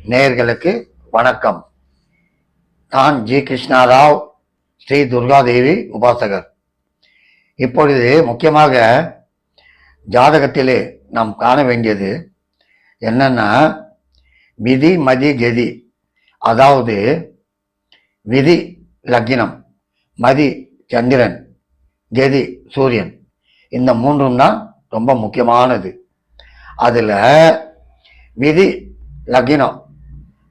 நேயர்களுக்கு வணக்கம். நான் ஜி கிருஷ்ணாராவ், ஸ்ரீ துர்காதேவி உபாசகர். இப்பொழுது முக்கியமாக ஜாதகத்திலே நாம் காண வேண்டியது என்னன்னா, விதி மதி கதி. அதாவது விதி லக்னம், மதி சந்திரன், கதி சூரியன். இந்த மூன்றும் தான் ரொம்ப முக்கியமானது. அதில் விதி லக்னம்,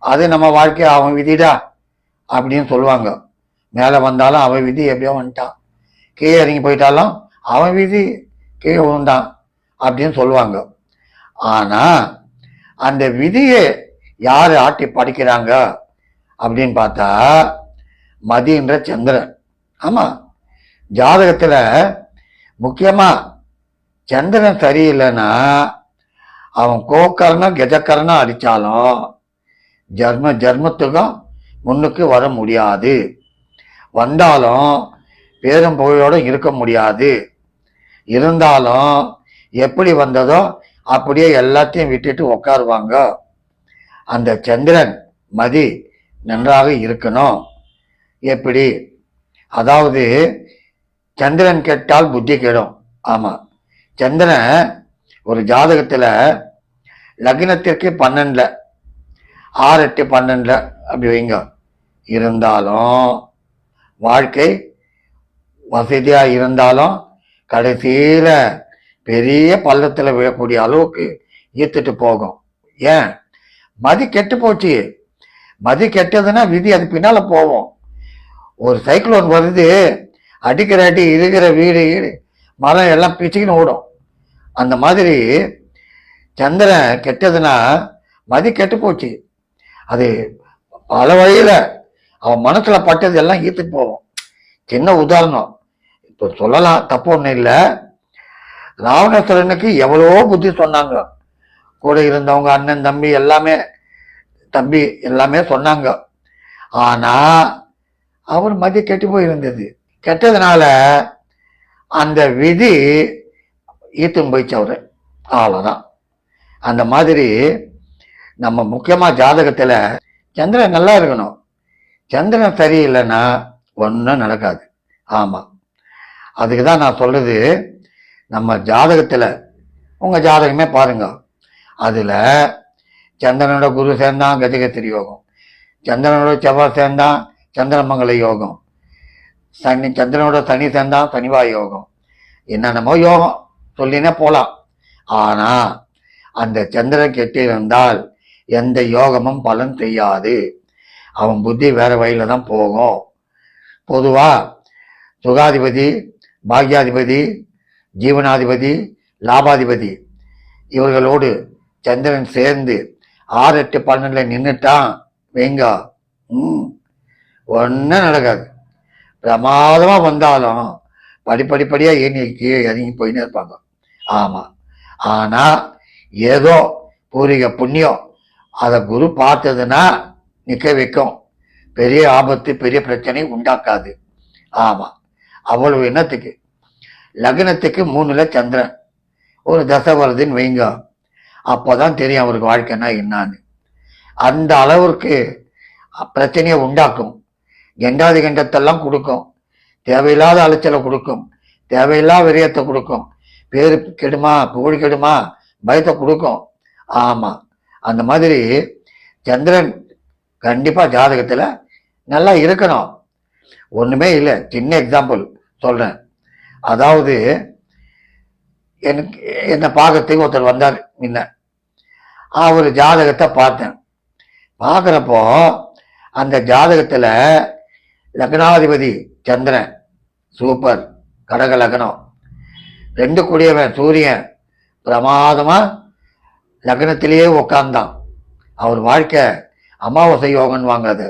அது நம்ம வாழ்க்கை அவன் விதிடா அப்படின்னு சொல்லுவாங்க. மேலே வந்தாலும் அவன் விதி எப்படியோ வந்துட்டான், கீழே இறங்கி போயிட்டாலும் அவன் விதி கீழே விழுந்தான் அப்படின்னு சொல்லுவாங்க. ஆனால் அந்த விதியை யார் ஆட்டி படிக்கிறாங்க அப்படின்னு பார்த்தா மதின்ற சந்திரன். ஆமாம், ஜாதகத்தில் முக்கியமாக சந்திரன் சரியில்லைன்னா அவன் கோக்கரணம் கெஜக்கரணம் அடித்தாலும் ஜர்மத்துக்கும் முன்னுக்கு வர முடியாது. வந்தாலும் பேரும் புகழோடு இருக்க முடியாது. இருந்தாலும் எப்படி வந்ததோ அப்படியே எல்லாத்தையும் விட்டுட்டு உட்காருவாங்க. அந்த சந்திரன் மதி நன்றாக இருக்கணும். எப்படி? அதாவது சந்திரன் கெட்டால் புத்தி கெடும். ஆமாம், சந்திரன் ஒரு ஜாதகத்தில் லக்னத்திற்கு 12, 6, 8, 12 அப்படி வைங்க. இருந்தாலும் வாழ்க்கை வசதியாக இருந்தாலும் கடைசியில் பெரிய பள்ளத்தில் விழக்கூடிய அளவுக்கு ஈர்த்துட்டு போகும். ஏன்? மதி கெட்டு போச்சு. மதி கெட்டதுன்னா விதி அது பின்னால் போவோம். ஒரு சைக்ளோன் வருது, அடிக்கிற அடி இருக்கிற வீடு மரம் எல்லாம் பிச்சுக்கின்னு ஓடும். அந்த மாதிரி சந்திரன் கெட்டதுன்னா மதி கெட்டு போச்சு. அது பல வழியில் அவன் மனசில் பட்டது எல்லாம் ஈர்த்துட்டு போவோம். சின்ன உதாரணம் இப்போ சொல்லலாம், தப்பு ஒன்றும் இல்லை. ராவணேஸ்வரனுக்கு எவ்வளோ புத்தி சொன்னாங்க. கூட இருந்தவங்க அண்ணன் தம்பி எல்லாமே சொன்னாங்க. ஆனால் அவர் மதி கெட்டு போயிருந்தது. கெட்டதுனால அந்த விதி ஈர்த்தும் போயிடுச்சு அவரு. அவ்வளோதான். அந்த மாதிரி நம்ம முக்கியமாக ஜாதகத்தில் சந்திரன் நல்லா இருக்கணும். சந்திரன் சரியில்லைன்னா ஒன்றும் நடக்காது. ஆமாம், அதுக்கு தான் நான் சொல்கிறது. நம்ம ஜாதகத்தில் உங்கள் ஜாதகமே பாருங்க. அதில் சந்திரனோட குரு சேர்ந்தான் கஜகத்திரி யோகம், சந்திரனோட செவ்வாய் சேர்ந்தான் சந்திரமங்கல யோகம், சந்திரனோட சனி சேர்ந்தான் சனிவாய் யோகம், என்னென்னமோ யோகம் சொல்லினே போகலாம். ஆனால் அந்த சந்திரன் கெட்டு இருந்தால் எந்த யோகமும் பலன் செய்யாது. அவன் புத்தி வேற வழியில தான் போகும். பொதுவாக சுகாதிபதி, பாக்யாதிபதி, ஜீவனாதிபதி, லாபாதிபதி இவர்களோடு சந்திரன் சேர்ந்து 6, 8, 12 நின்றுட்டான் வைங்க, ஒன்றும் நடக்காது. பிரமாதமாக வந்தாலும் படிப்படியாக கீழே இறங்கி போயின்னு இருப்பாங்க. ஆமாம், ஆனால் ஏதோ பூர்வீக புண்ணியம் அதை குரு பார்த்ததுன்னா நிற்க வைக்கும். பெரிய ஆபத்து, பெரிய பிரச்சனை உண்டாக்காது. ஆமாம், அவ்வளவு எண்ணத்துக்கு. லக்னத்துக்கு 3ல் சந்திரன் ஒரு தசை வருதுன்னு வைங்க, அப்போதான் தெரியும் அவருக்கு வாழ்க்கைன்னா என்னான்னு. அந்த அளவிற்கு பிரச்சனையை உண்டாக்கும். கண்டாதி கண்டத்தெல்லாம் கொடுக்கும், தேவையில்லாத அலைச்சலை கொடுக்கும், தேவையில்லாத விரயத்தை கொடுக்கும், பேரு கெடுமா புகழ் கெடுமா பயத்தை கொடுக்கும். ஆமாம், அந்த மாதிரி சந்திரன் கண்டிப்பாக ஜாதகத்தில் நல்லா இருக்கணும். ஒன்றுமே இல்லை, சின்ன எக்ஸாம்பிள் சொல்கிறேன். அதாவது என்னை பார்க்கறதுக்கு ஒருத்தர் வந்தார். முன்ன அவர் ஜாதகத்தை பார்த்தேன். பார்க்குறப்போ அந்த ஜாதகத்தில் லக்னாதிபதி சந்திரன் சூப்பர், கடக லக்னம், 2 கூடியவன் சூரியன் பிரமாதமாக லக்னத்திலேயே உட்கார்ந்தான். அவர் வாழ்க்கை அமாவாசை யோகன்னு வாங்காது,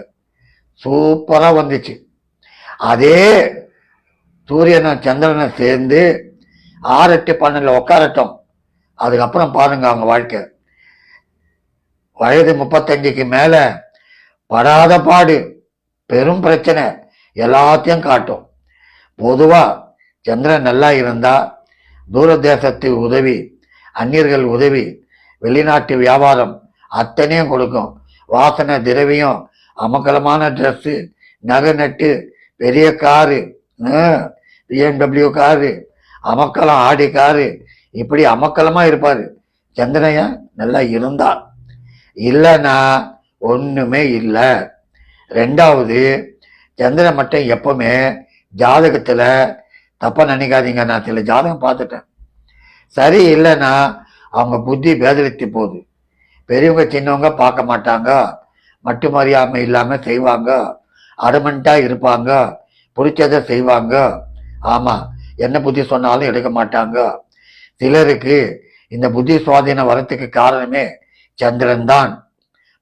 சூப்பராக வந்துச்சு. அதே சூரியனை சந்திரனை சேர்ந்து 6, 8, 12 உட்காரட்டும். அதுக்கப்புறம் பாருங்க அவங்க வாழ்க்கை. வயது 35க்கு மேலே படாத பாடு, பெரும் பிரச்சனை எல்லாத்தையும் காட்டும். பொதுவாக சந்திரன் நல்லா இருந்தால் தூர தேசத்து உதவி, அந்நியர்கள் உதவி, வெளிநாட்டு வியாபாரம் அத்தனையும் கொடுக்கும். வாசனை திரவியம், அமக்கலமான ட்ரெஸ்ஸு, நகை நட்டு, பெரிய car, BMW car, அமக்கலம் Audi car, இப்படி அமக்கலமா இருப்பாரு. சந்திரன் நல்லா இருந்தா. இல்லைன்னா ஒண்ணுமே இல்லை. ரெண்டாவது, சந்திரன் மட்டும் எப்பவுமே ஜாதகத்துல தப்பா நினைக்காதீங்க, நான் சில ஜாதகம் பார்த்துட்டேன். சரி இல்லைன்னா அவங்க புத்தி பேதலித்து போகுது. பெரியவங்க சின்னவங்க பார்க்க மாட்டாங்க, மட்டு மரியாதை இல்லாம செய்வாங்க, அடமெண்டா இருப்பாங்க, பிடிச்சதை செய்வாங்க. ஆமா, என்ன புத்தி சொன்னாலும் எடுக்க மாட்டாங்க. சிலருக்கு இந்த புத்தி சுவாதீனம் வரத்துக்கு காரணமே சந்திரன் தான்.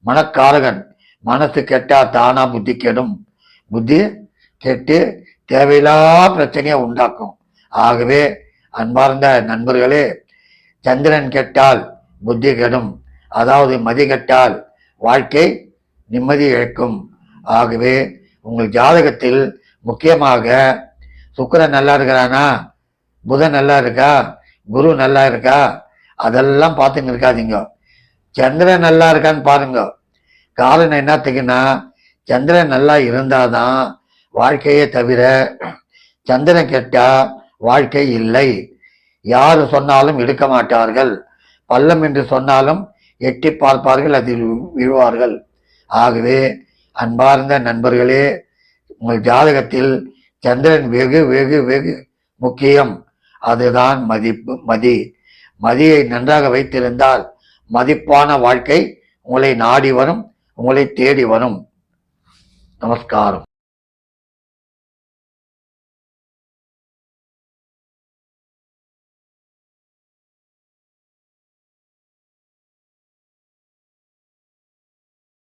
மனக்காரகன். மனசு கெட்டா தானா புத்தி கெடும். புத்தி கெட்டு தேவையில்லா பிரச்சனையை உண்டாக்கும். ஆகவே அன்பார்ந்த நண்பர்களே, சந்திரன் கெட்டால் புத்தி கெடும், அதாவது மதி கெட்டால் வாழ்க்கை நிம்மதி இழக்கும். ஆகவே உங்கள் ஜாதகத்தில் முக்கியமாக சுக்கிரன் நல்லா இருக்கிறானா, புதன் நல்லா இருக்கா, குரு நல்லா இருக்கா, அதெல்லாம் பார்த்துன்னு இருக்காதீங்க. சந்திரன் நல்லா இருக்கான்னு பாருங்க. காரணம் என்னத்துக்குன்னா, சந்திரன் நல்லா இருந்தாதான் வாழ்க்கையே தவிர சந்திரன் கெட்டா வாழ்க்கை இல்லை. யாரு சொன்னாலும் எடுக்க மாட்டார்கள். பள்ளம் என்று சொன்னாலும் எட்டி பார்ப்பார்கள், அதில் விழுவார்கள். ஆகவே அன்பார்ந்த நண்பர்களே, உங்கள் ஜாதகத்தில் சந்திரன் வெகு வெகு வெகு முக்கியம். அதுதான் மதியை நன்றாக வைத்திருந்தால் மதிப்பான வாழ்க்கை உங்களை நாடி வரும், உங்களை தேடி வரும். நமஸ்காரம்.